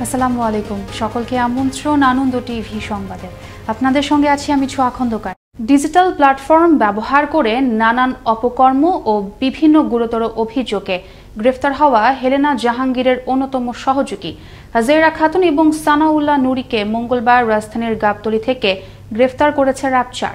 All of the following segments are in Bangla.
আসসালামু আলাইকুম, সকলকে আমন্ত্রণ আনন্দ টিভি সংবাদে। আপনাদের সঙ্গে আছি আমি ছোঁয়া খন্দকার। ডিজিটাল প্ল্যাটফর্ম ব্যবহার করে নানান অপকর্ম ও বিভিন্ন গুরুতর অভিযোগে গ্রেফতার হওয়া হেলেনা জাহাঙ্গীরের অন্যতম সহযোগী হাজেরা খাতুন এবং সানাউল্লাহ নুরীকে মঙ্গলবার রাজধানীর গাবতলী থেকে গ্রেফতার করেছে র্যাব-4।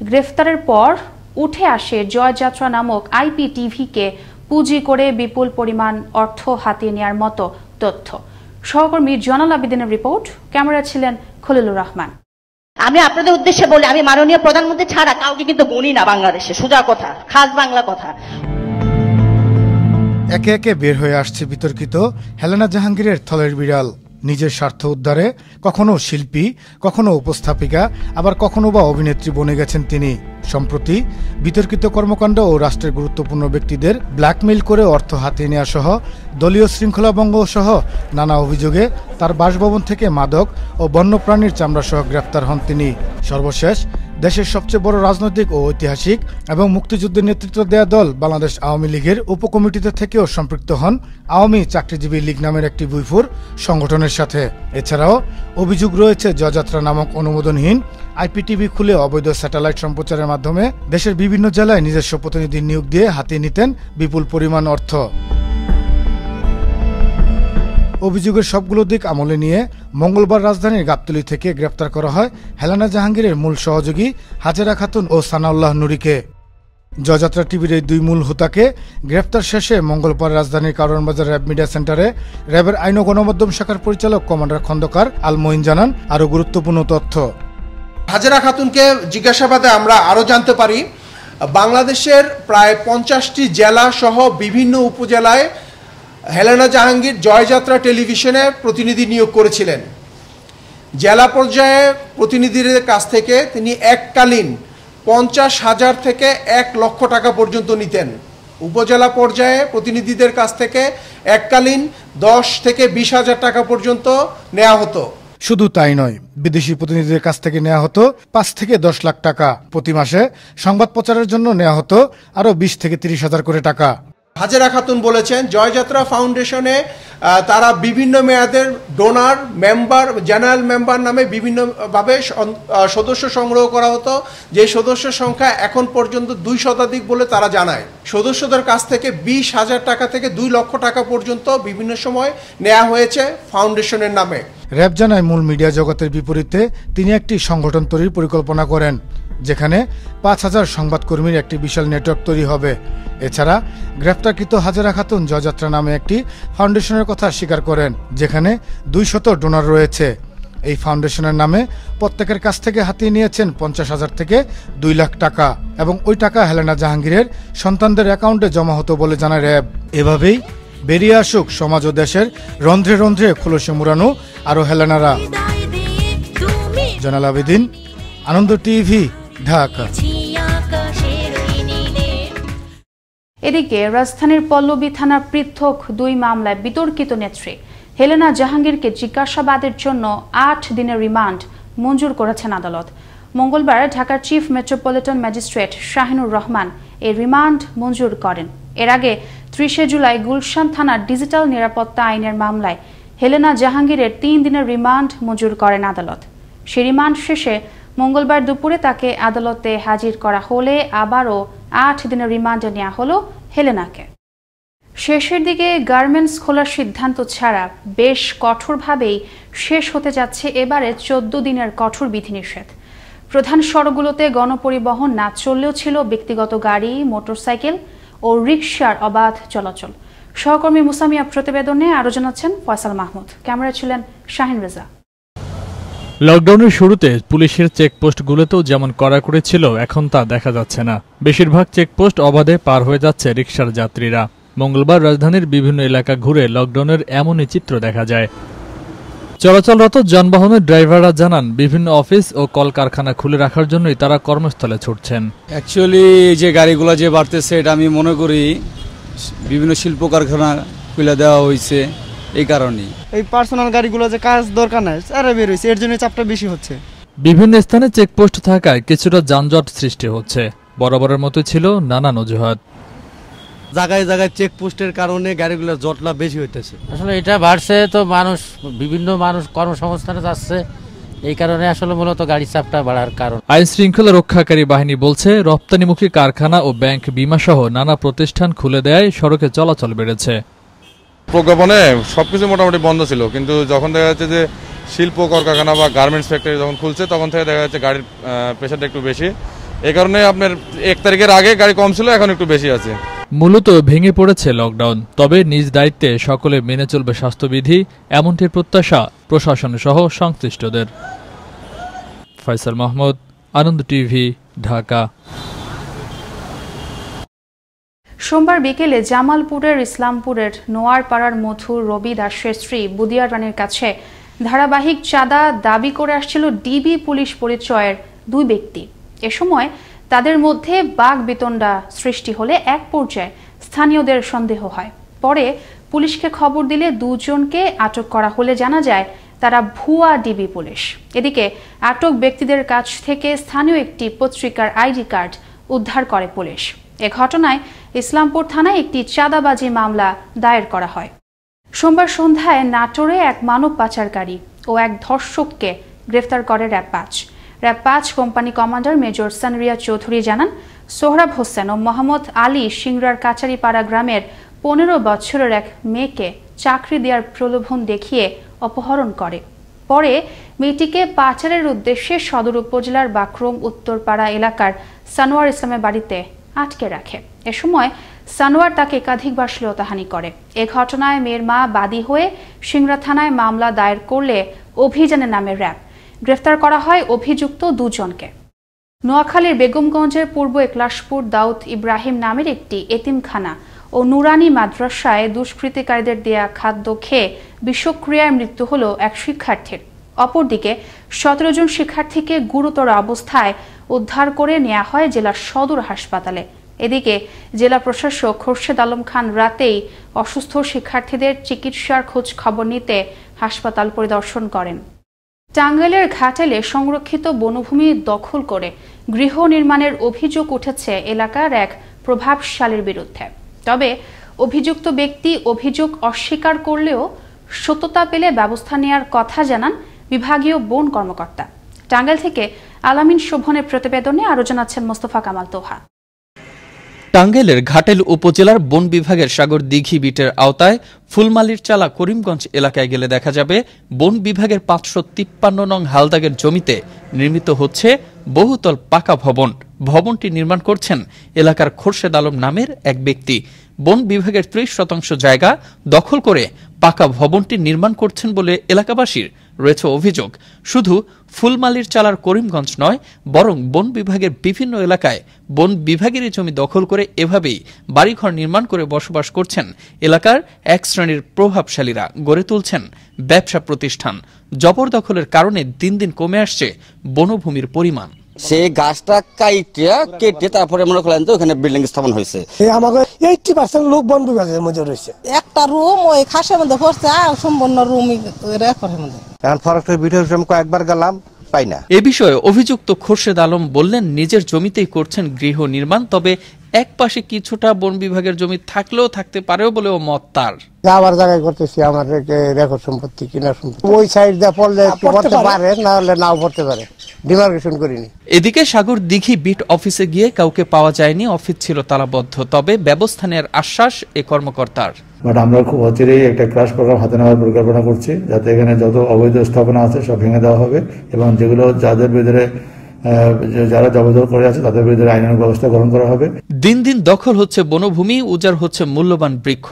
গ্রেফতারের পর উঠে আসে জয়যাত্রা নামক IPTV-কে পুঁজি করে বিপুল পরিমাণ অর্থ হাতিয়ে নেওয়ার মতো তথ্য। সহকর্মী জয়নাল আবেদিনের রিপোর্ট, ক্যামেরা ছিলেন খলিলুর রহমান। আমি আপনাদের উদ্দেশ্যে বলি, আমি মাননীয় প্রধানমন্ত্রী ছাড়া কাউকে কিন্তু গুনি না বাংলাদেশে, সোজা কথা, খাস বাংলা কথা। একে একে বের হয়ে আসছে বিতর্কিত হেলেনা জাহাঙ্গীরের থলের বিড়াল। নিজের স্বার্থ উদ্ধারে কখনো শিল্পী, কখনো উপস্থাপিকা, আবার কখনো বা অভিনেত্রী বনে গেছেন তিনি। সম্প্রতি বিতর্কিত কর্মকাণ্ড ও রাষ্ট্রের গুরুত্বপূর্ণ ব্যক্তিদের ব্ল্যাকমেইল করে অর্থ হাতিয়ে নেওয়া সহ দলীয় শৃঙ্খলা ভঙ্গ সহ নানা অভিযোগে তার বাসভবন থেকে মাদক ও বন্যপ্রাণীর চামড়া সহ গ্রেফতার হন তিনি। সর্বশেষ দেশের সবচেয়ে বড় রাজনৈতিক ও ঐতিহাসিক এবং মুক্তিযুদ্ধের নেতৃত্ব দেয়া দল বাংলাদেশ আওয়ামী লীগের উপকমিটিতে থেকেও সম্পৃক্ত হন আওয়ামী চাকরিজীবী লীগ নামের একটি বুইফুর সংগঠনের সাথে। এছাড়াও অভিযোগ রয়েছে জয়যাত্রা নামক অনুমোদনহীন IPTV খুলে অবৈধ স্যাটেলাইট সম্প্রচারের মাধ্যমে দেশের বিভিন্ন জেলায় নিজস্ব প্রতিনিধি নিয়োগ দিয়ে হাতিয়ে নিতেন বিপুল পরিমাণ অর্থ। অভিযোগের সবগুলো দিক আমলে নিয়ে মঙ্গলবার রাজধানীর গাবতলী থেকে গ্রেপ্তার করা হয় হেলেনা জাহাঙ্গীরের মূল সহযোগী হাজেরা খাতুন ও সানাউল্লাহ নুরীকে। জয়যাত্রা টিভির এই দুই মূল হোতাকে গ্রেপ্তার শেষে মঙ্গলবার রাজধানীর কারওয়ান বাজার র্যাব মিডিয়া সেন্টারে র্যাবের আইন ও গণমাধ্যম শাখার পরিচালক কমান্ডার খন্দকার আল মঈন জানান আরও গুরুত্বপূর্ণ তথ্য। হাজেরা খাতুনকে জিজ্ঞাসাবাদে আমরা আরও জানতে পারি বাংলাদেশের প্রায় 50টি জেলা সহ বিভিন্ন উপজেলায় হেলেনা জাহাঙ্গীর জয়যাত্রা টেলিভিশনে প্রতিনিধি নিয়োগ করেছিলেন। জেলা পর্যায়ে প্রতিনিধিদের কাছ থেকে তিনি এককালীন 50,000 থেকে 1 লক্ষ টাকা পর্যন্ত নিতেন। উপজেলা পর্যায়ে প্রতিনিধিদের কাছ থেকে এককালীন 10 থেকে 20,000 টাকা পর্যন্ত নেওয়া হতো। শুধু তাই নয়, বিদেশি প্রতিনিধিদের কাছ থেকে নেওয়া হতো 5 থেকে 10 লাখ টাকা। প্রতি মাসে সংবাদ প্রচারের জন্য নেওয়া হতো আরও 20 থেকে 30,000 করে টাকা। হাজেরা খাতুন বলেছেন জয়যাত্রা ফাউন্ডেশনে তারা বিভিন্ন মেয়াদের ডোনার, মেম্বার, জেনারেল মেম্বার নামে বিভিন্নভাবে সদস্য সংগ্রহ করা হতো, যে সদস্য সংখ্যা এখন পর্যন্ত 2 শতাধিক বলে তারা জানায়। সদস্যদের কাছ থেকে 20,000 টাকা থেকে 2 লক্ষ টাকা পর্যন্ত বিভিন্ন সময় নেওয়া হয়েছে ফাউন্ডেশনের নামে। র্যাব জানায় মূল মিডিয়া জগতের বিপরীতে তিনি একটি সংগঠন তৈরির পরিকল্পনা করেন, যেখানে 5,000 সংবাদকর্মীর একটি বিশাল নেটওয়ার্ক তৈরি হবে। এছাড়া গ্রেফতারকৃত হাজেরা খাতুন জয়যাত্রা নামে একটি ফাউন্ডেশনের কথা স্বীকার করেন, যেখানে 200 ডোনার রয়েছে। এই ফাউন্ডেশনের নামে প্রত্যেকের কাছ থেকে হাতিয়ে নিয়েছেন 50,000 থেকে 2 লাখ টাকা এবং ওই টাকা হেলেনা জাহাঙ্গীরের সন্তানদের অ্যাকাউন্টে জমা হতো বলে জানায় র্যাব। এভাবেই বেরিয়ে আসুক সমাজ ও দেশের রন্ধ্রে রন্ধ্রে খোলসে মুড়ানো আরও হেলেনারা। জয়নাল আবেদিন, আনন্দ টিভি, ঢাকা। এদিকে রাজধানীর পল্লবী থানার পৃথক 2 মামলায় বিতর্কিত নেত্রী হেলেনা জাহাঙ্গীরকে জিজ্ঞাসাবাদের জন্য 8 দিনের রিমান্ড মঞ্জুর করেছেন আদালত। মঙ্গলবার ঢাকার chief metropolitan magistrate Shahinur Rahman এই রিমান্ড মঞ্জুর করেন। এর আগে 30 জুলাই গুলশান থানার ডিজিটাল নিরাপত্তা আইনের মামলায় হেলেনা জাহাঙ্গীরের 3 দিনের রিমান্ড মঞ্জুর করেন আদালত। সেই রিমান্ড শেষে মঙ্গলবার দুপুরে তাকে আদালতে হাজির করা হলে আবারও 8 দিনের রিমান্ডে নেওয়া হলো হেলেনাকে। শেষের দিকে গার্মেন্টস খোলার সিদ্ধান্ত ছাড়া বেশ কঠোরভাবেই শেষ হতে যাচ্ছে এবারে 14 দিনের কঠোর বিধিনিষেধ। প্রধান সড়কগুলোতে গণপরিবহন না চললেও ছিল ব্যক্তিগত গাড়ি, মোটরসাইকেল ও রিকশার অবাধ চলাচল। সহকর্মী মুসামিয়া প্রতিবেদনে আরো জানাচ্ছেন ফয়সাল মাহমুদ, ক্যামেরা ছিলেন শাহিন রেজা। লকডাউনের শুরুতে পুলিশের চেকপোস্টগুলোতেও যেমন কড়াকড়ি ছিল, এখন তা দেখা যাচ্ছে না। বেশিরভাগ চেকপোস্ট অবাধে পার হয়ে যাচ্ছে রিকশার যাত্রীরা। মঙ্গলবার রাজধানীর বিভিন্ন এলাকা ঘুরে লকডাউনের এমনই চিত্র দেখা যায়। চলাচলরত যানবাহনের ড্রাইভাররা জানান বিভিন্ন অফিস ও কলকারখানা খুলে রাখার জন্যই তারা কর্মস্থলে ছুটছেন। অ্যাকচুয়ালি যে গাড়িগুলো যে বাড়তেছে, এটা আমি মনে করি বিভিন্ন শিল্প কারখানা খুলে দেওয়া হয়েছে, এই কারণেই। এই পার্সোনাল গাড়িগুলো যে কাজ দরকার নাই আরে বের হইছে, এর জন্য চাপটা বেশি হচ্ছে। বিভিন্ন স্থানে চেকপোস্ট থাকায় কিছুটা যানজট সৃষ্টি হচ্ছে। বরাবরের মতো ছিল নানান অজুহাত। জায়গায় জায়গায় চেকপোস্টের কারণে গাড়িগুলোর জটলা বেশি হইতেছে। আসলে এটা বাড়ছে তো বিভিন্ন মানুষ কর্মসংস্থানে যাচ্ছে, এই কারণে আসলে মূলত গাড়ির চাপটা বাড়ার কারণ। আইন শৃঙ্খলা রক্ষাকারী বাহিনী বলছে রপ্তানিমুখী কারখানা ও ব্যাংক বিমা সহ নানা প্রতিষ্ঠান খুলে দেয় সড়কে চলাচল বেড়েছে। প্রজ্ঞাপনে সবকিছু মোটামুটি বন্ধ ছিল, কিন্তু যখন দেখা যাচ্ছে যে শিল্প কলকারখানা বা গার্মেন্টস ফ্যাক্টরি যখন খুলছে তখন থেকে দেখা যাচ্ছে গাড়ির প্রেশারটা একটু বেশি। এই কারণে আপনার 1 তারিখের আগে গাড়ি কম ছিল, এখন একটু বেশি আছে। মূলত ভেঙে পড়েছে লকডাউন, তবে নিজ দায়িত্বে সকলে মেনে চলবে স্বাস্থ্যবিধি, এমনটির প্রত্যাশা প্রশাসন সহ সংশ্লিষ্টদের। ফয়সাল মাহমুদ, আনন্দ টিভি, ঢাকা। সোমবার বিকেলে জামালপুরের ইসলামপুরের নোয়ারপাড়ার মধু রবি দাসের স্ত্রী বুদিয়া রানীর কাছে ধারাবাহিক চাঁদা দাবি করে আসছিল ডিবি পুলিশ পরিচয়ের 2 ব্যক্তি। এ সময় তাদের মধ্যে বাকবিতণ্ডা সৃষ্টি হলে এক পর্যায়ে স্থানীয়দের সন্দেহ হয়। পরে পুলিশকে খবর দিলে 2 জনকে আটক করা হলে জানা যায় তারা ভুয়া ডিবি পুলিশ। এদিকে আটক ব্যক্তিদের কাছ থেকে স্থানীয় একটি পত্রিকার আইডি কার্ড উদ্ধার করে পুলিশ। এ ঘটনায় ইসলামপুর থানায় একটি চাঁদাবাজি মামলা দায়ের করা হয়। সোমবার সন্ধ্যায় নাটোরে এক মানব পাচারকারী ও এক ধর্ষককে গ্রেফতার করে RAB 5 company commander major Sanria Chowdhury জানান, সোহরাব হোসেন ও মোহাম্মদ আলী সিংড়ার কাচারিপাড়া গ্রামের 15 বছরের এক মেয়েকে চাকরি দেওয়ার প্রলোভন দেখিয়ে অপহরণ করে। পরে মেয়েটিকে পাচারের উদ্দেশ্যে সদর উপজেলার বাকরম উত্তরপাড়া এলাকার সানোয়ার ইসলামের বাড়িতে আটকে রাখে। এ সময় সানোয়ার তাকে একাধিকবার শ্লীলতাহানি করে। এ ঘটনায় মেয়ের মা বাদী হয়ে সিংড়া থানায় মামলা দায়ের করলে অভিযানে নামে র্যাব। গ্রেফতার করা হয় অভিযুক্ত 2 জনকে। নোয়াখালীর বেগমগঞ্জের পূর্ব একলাশপুর দাউদ ইব্রাহিম নামের একটি এতিমখানা ও নুরানি মাদ্রাসায় দুষ্কৃতিকারীদের দেয়া খাদ্য খেয়ে বিষক্রিয়ায় মৃত্যু হল এক শিক্ষার্থীর। অপরদিকে 17 জন শিক্ষার্থীকে গুরুতর অবস্থায় উদ্ধার করে নেওয়া হয় জেলা সদর হাসপাতালে। এদিকে জেলা প্রশাসক খোরশেদ আলম খান রাতেই অসুস্থ শিক্ষার্থীদের চিকিৎসার খোঁজ খবর নিতে হাসপাতাল পরিদর্শন করেন। টাঙ্গাইলের ঘাটালে সংরক্ষিত বনভূমি দখল করে গৃহ নির্মাণের অভিযোগ উঠেছে এলাকার এক প্রভাবশালীর বিরুদ্ধে। তবে অভিযুক্ত ব্যক্তি অভিযোগ অস্বীকার করলেও সত্যতা পেলে ব্যবস্থা নেওয়ার কথা জানান বিভাগীয় বন কর্মকর্তা। টাঙ্গাইল থেকে আলামিন শোভনের প্রতিবেদনে আরো জানাচ্ছেন মোস্তফা কামাল তোহা। টাঙ্গাইলের ঘাটাইল উপজেলার বন বিভাগের সাগর দিঘি বিটের আওতায় ফুলমালির চালা করিমগঞ্জ এলাকায় গেলে দেখা যাবে বন বিভাগের 553 নং হালদাগের জমিতে নির্মিত হচ্ছে বহুতল পাকা ভবন। ভবনটি নির্মাণ করছেন এলাকার খোরশেদ আলম নামের এক ব্যক্তি। বন বিভাগের 30% জায়গা দখল করে পাকা ভবনটি নির্মাণ করছেন বলে এলাকাবাসীর রয়েছে অভিযোগ। শুধু ফুলমালির চালার করিমগঞ্জ নয়, বরং বন বিভাগের বিভিন্ন এলাকায় বন বিভাগেরই জমি দখল করে এভাবেই বাড়িঘর নির্মাণ করে বসবাস করছেন এলাকার এক শ্রেণীর প্রভাবশালীরা। গড়ে তুলছেন ব্যবসা প্রতিষ্ঠান। জবরদখলের কারণে দিন দিন কমে আসছে বনভূমির পরিমাণ। সেই গাছটা কেটে তারপরে মনে করেন তো ওখানে বিল্ডিং স্থাপন হয়েছে। আমাদের 80% লোক বন বিভাগের মধ্যে রয়েছে। একটা রুম ওই খাসের মধ্যে পড়ছে, সম্পূর্ণ রুম এখন ফরেস্টের ভিডিও কয়েকবার গেলাম, পাই না। এ বিষয়ে অভিযুক্ত খোরশেদ আলম বললেন, নিজের জমিতেই করছেন গৃহ নির্মাণ, তবে এক পাশে কিছুটা বন বিভাগের জমি থাকলেও থাকতে পারেও বলেও মত তার। আবার জায়গায় করতেছি আমার রেকর্ড সম্পত্তি, কিনা সম্পত্তি ওই সাইড দিয়ে পড়লে পড়তে পারে, না হলে নাও পড়তে পারে, ডিমার্কেশন করিনি। এদিকে সাগর দিঘি বিট অফিসে গিয়ে কাউকে পাওয়া যায়নি, অফিস ছিল তালাবদ্ধ। তবে ব্যবস্থা নেওয়ার আশ্বাস এ কর্মকর্তার। বাট আমরা খুব অচিরেই একটা ক্রাশ প্রোগ্রাম হাতে নেওয়ার পরিকল্পনা করছি, যাতে এখানে যত অবৈধ স্থাপনা আছে সব ভেঙে দেওয়া হবে এবং যেগুলো যাদের বিরুদ্ধে যারা জবরদখল করে আছে তাদের বিরুদ্ধে আইনানুগ ব্যবস্থা গ্রহণ করা হবে। দিন দিন দখল হচ্ছে বনভূমি, উজাড় হচ্ছে মূল্যবান বৃক্ষ,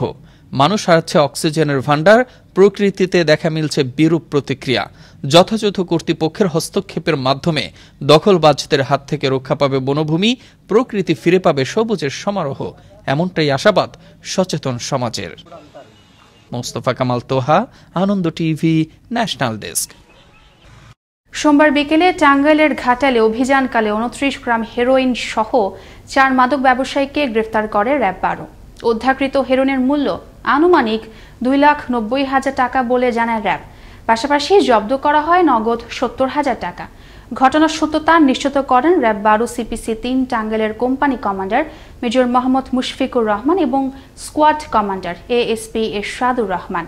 মানুষ হারাচ্ছে অক্সিজেনের ভান্ডার, প্রকৃতিতে দেখা মিলছে বিরূপ প্রতিক্রিয়া। যথাযথ কর্তৃপক্ষের হস্তক্ষেপের মাধ্যমে দখলবাজদের হাত থেকে রক্ষা পাবে বনভূমি, প্রকৃতি ফিরে পাবে সবুজের সমারোহ, এমনটাই আশাবাদ সচেতন সমাজের। মোস্তফা কামাল তোহা, আনন্দ টিভি, ন্যাশনাল ডেস্ক। সোমবার বিকেলে টাঙ্গাইলের ঘাটালে অভিযানকালে 29 গ্রাম হেরোইন সহ 4 মাদক ব্যবসায়ীকে গ্রেফতার করে র্যাব 12। উদ্ধারকৃত হেরোইনের মূল্য আনুমানিক 2,90,000 টাকা বলে জানায় র্যাব। পাশাপাশি জব্দ করা হয় নগদ 70,000 টাকা। ঘটনার সত্যতা নিশ্চিত করেন র্যাব 12 CPC 3 টাঙ্গাইলের company commander major Mohammad Mushfiqur Rahman এবং squad commander ASP Ershadur Rahman.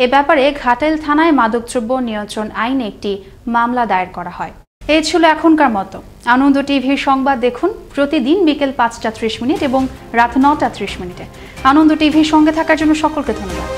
এ ব্যাপারে ঘাটাইল থানায় মাদকদ্রব্য নিয়ন্ত্রণ আইনে একটি মামলা দায়ের করা হয়। এই ছিল এখনকার মতো। আনন্দ টিভির সংবাদ দেখুন প্রতিদিন বিকেল 5টা 30 মিনিট এবং রাত 9টা 30 মিনিটে। আনন্দ টিভির সঙ্গে থাকার জন্য সকলকে ধন্যবাদ।